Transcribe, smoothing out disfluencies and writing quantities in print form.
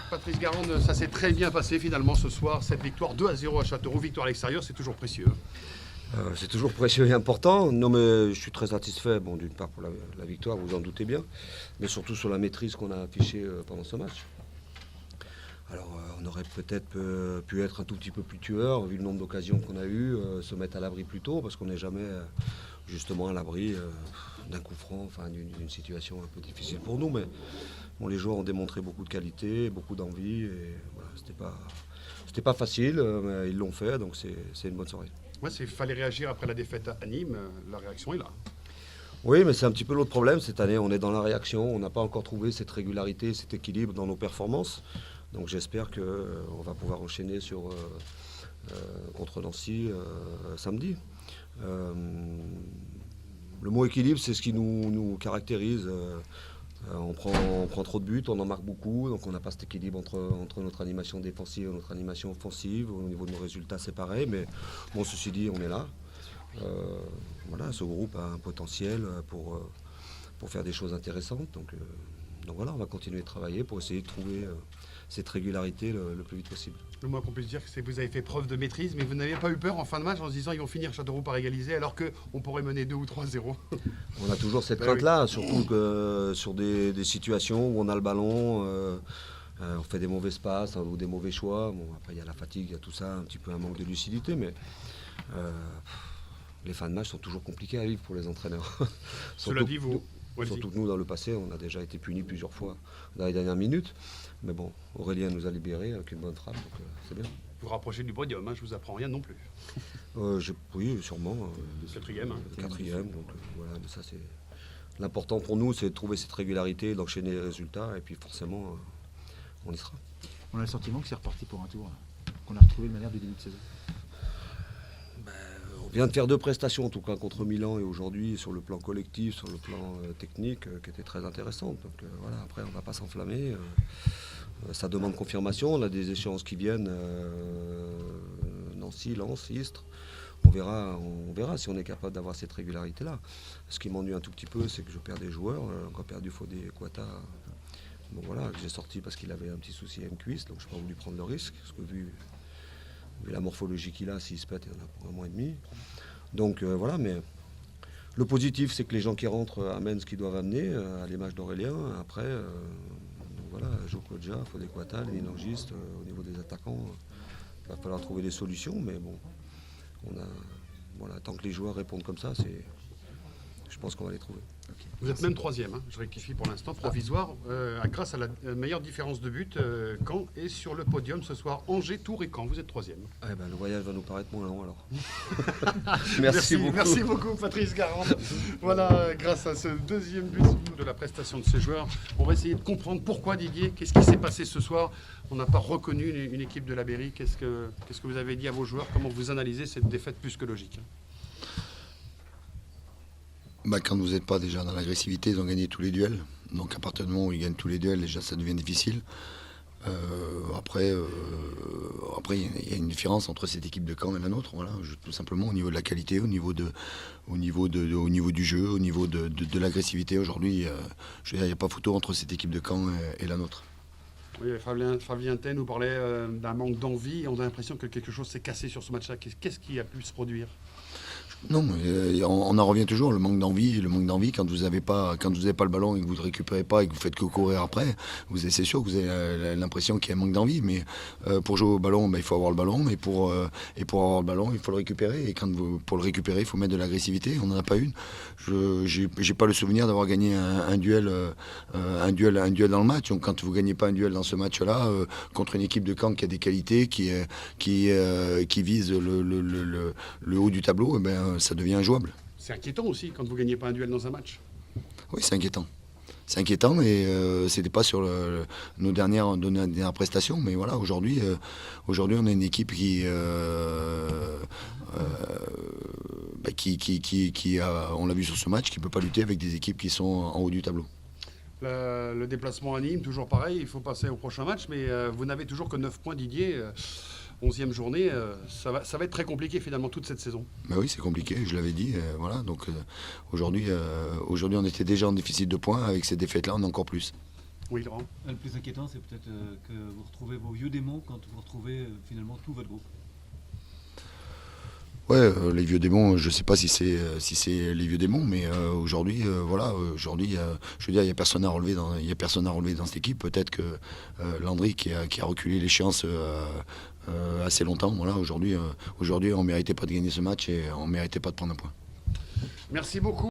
Patrice Garande, ça s'est très bien passé finalement ce soir. Cette victoire 2-0 à Châteauroux, victoire à l'extérieur, c'est toujours précieux. C'est toujours précieux et important. Non, mais je suis très satisfait, bon, d'une part pour la victoire, vous en doutez bien, mais surtout sur la maîtrise qu'on a affichée pendant ce match. Alors, on aurait peut-être pu être un tout petit peu plus tueur, vu le nombre d'occasions qu'on a eues, se mettre à l'abri plus tôt, parce qu'on n'est jamais justement à l'abri d'un coup franc, enfin d'une situation un peu difficile pour nous. Mais bon, les joueurs ont démontré beaucoup de qualité, beaucoup d'envie, et voilà, c'était pas facile, mais ils l'ont fait, donc c'est une bonne soirée. Ouais, il fallait réagir après la défaite à Nîmes, la réaction est là. Oui, mais c'est un petit peu l'autre problème. Cette année, on est dans la réaction, on n'a pas encore trouvé cette régularité, cet équilibre dans nos performances. Donc j'espère qu'on va pouvoir enchaîner contre Nancy samedi. Le mot équilibre, c'est ce qui nous caractérise. On prend trop de buts, on en marque beaucoup, donc on n'a pas cet équilibre entre notre animation défensive et notre animation offensive. Au niveau de nos résultats, c'est pareil, mais bon, ceci dit, on est là. Voilà, ce groupe a un potentiel pour faire des choses intéressantes. Donc voilà, on va continuer de travailler pour essayer de trouver cette régularité le plus vite possible. Le moins qu'on puisse dire, c'est que vous avez fait preuve de maîtrise, mais vous n'avez pas eu peur en fin de match en se disant ils vont finir Châteauroux par égaliser alors qu'on pourrait mener 2 ou 3-0. On a toujours cette crainte-là, surtout que sur des situations où on a le ballon, on fait des mauvaises passes ou des mauvais choix. Bon, après, il y a la fatigue, il y a tout ça, un petit peu un manque de lucidité, mais les fins de match sont toujours compliqués à vivre pour les entraîneurs. Cela dit, Surtout que nous, dans le passé, on a déjà été punis plusieurs fois dans les dernières minutes. Mais bon, Aurélien nous a libérés avec une bonne frappe, donc c'est bien. Vous rapprochez du podium, hein, je vous apprends rien non plus. Oui, sûrement. Quatrième. Quatrième, donc voilà, mais ça c'est... L'important pour nous, c'est de trouver cette régularité, d'enchaîner les résultats, et puis forcément, on y sera. On a le sentiment que c'est reparti pour un tour, là, qu'on a retrouvé le manière du début de saison. On vient de faire 2 prestations, en tout cas contre Milan et aujourd'hui, sur le plan collectif, sur le plan technique, qui étaient très intéressantes. Donc voilà, après, on ne va pas s'enflammer. Ça demande confirmation. On a des échéances qui viennent, Nancy, Lens, Istres. On verra si on est capable d'avoir cette régularité-là. Ce qui m'ennuie un tout petit peu, c'est que je perds des joueurs. Encore perdu Fodé et Kouata. Bon voilà, que j'ai sorti parce qu'il avait un petit souci à une cuisse, donc je n'ai pas voulu prendre le risque. Parce que vu la morphologie qu'il a, s'il se pète, il y en a pour 1 mois et demi. Donc voilà, mais le positif, c'est que les gens qui rentrent amènent ce qu'ils doivent amener à l'image d'Aurélien. Après, voilà, Joe Kodja, Fodé Kouata, les mélangistes, au niveau des attaquants, il va falloir trouver des solutions, mais bon, voilà, tant que les joueurs répondent comme ça, je pense qu'on va les trouver. Okay. Vous êtes même 3e, hein, je rectifie pour l'instant, provisoire, grâce à la meilleure différence de but, Caen est sur le podium ce soir. Angers, Tours et Caen, vous êtes 3e. Eh ben, le voyage va nous paraître moins long alors. Merci beaucoup Patrice Garande. Voilà, grâce à ce 2e but de la prestation de ces joueurs, on va essayer de comprendre pourquoi Didier, qu'est-ce qui s'est passé ce soir. On n'a pas reconnu une équipe de la Berry. Qu'est-ce que vous avez dit à vos joueurs? Comment vous analysez cette défaite plus que logique? Quand vous n'êtes pas déjà dans l'agressivité, ils ont gagné tous les duels. Donc à partir du moment où ils gagnent tous les duels, déjà ça devient difficile. Après, il y a une différence entre cette équipe de Caen et la nôtre. Voilà, tout simplement au niveau de la qualité, au niveau du jeu, au niveau de l'agressivité. Aujourd'hui, il n'y a pas photo entre cette équipe de Caen et la nôtre. Oui, Fabien Tay nous parlait d'un manque d'envie. On a l'impression que quelque chose s'est cassé sur ce match-là. Qu'est-ce qui a pu se produire? Non, mais on en revient toujours, le manque d'envie. Quand vous n'avez pas le ballon et que vous ne récupérez pas et que vous faites que courir après, c'est sûr que vous avez l'impression qu'il y a un manque d'envie. Mais pour jouer au ballon, il faut avoir le ballon. Et pour avoir le ballon, il faut le récupérer. Et pour le récupérer, il faut mettre de l'agressivité. On n'en a pas une. Je n'ai pas le souvenir d'avoir gagné un duel dans le match. Donc quand vous ne gagnez pas un duel dans ce match-là, contre une équipe de Caen qui a des qualités, qui vise le haut du tableau, ça devient injouable. C'est inquiétant aussi quand vous ne gagnez pas un duel dans un match. Oui, c'est inquiétant. C'est inquiétant, mais c'était pas sur nos dernières prestations. Mais voilà, aujourd'hui, on a une équipe qui on l'a vu sur ce match, qui ne peut pas lutter avec des équipes qui sont en haut du tableau. Le déplacement à Nîmes, toujours pareil, il faut passer au prochain match, mais vous n'avez toujours que 9 points, Didier. 11e journée, ça va être très compliqué finalement toute cette saison. Oui, c'est compliqué, je l'avais dit. Voilà, donc aujourd'hui, on était déjà en déficit de points. Avec ces défaites-là, on a encore plus. Oui, Laurent. Le plus inquiétant, c'est peut-être que vous retrouvez vos vieux démons quand vous retrouvez finalement tout votre groupe. Ouais, les vieux démons, je ne sais pas si c'est les vieux démons, mais aujourd'hui, voilà, aujourd'hui, je veux dire, il n'y a personne à relever dans cette équipe. Peut-être que Landry qui a reculé l'échéance assez longtemps. Voilà, aujourd'hui, on ne méritait pas de gagner ce match et on ne méritait pas de prendre un point. Merci beaucoup.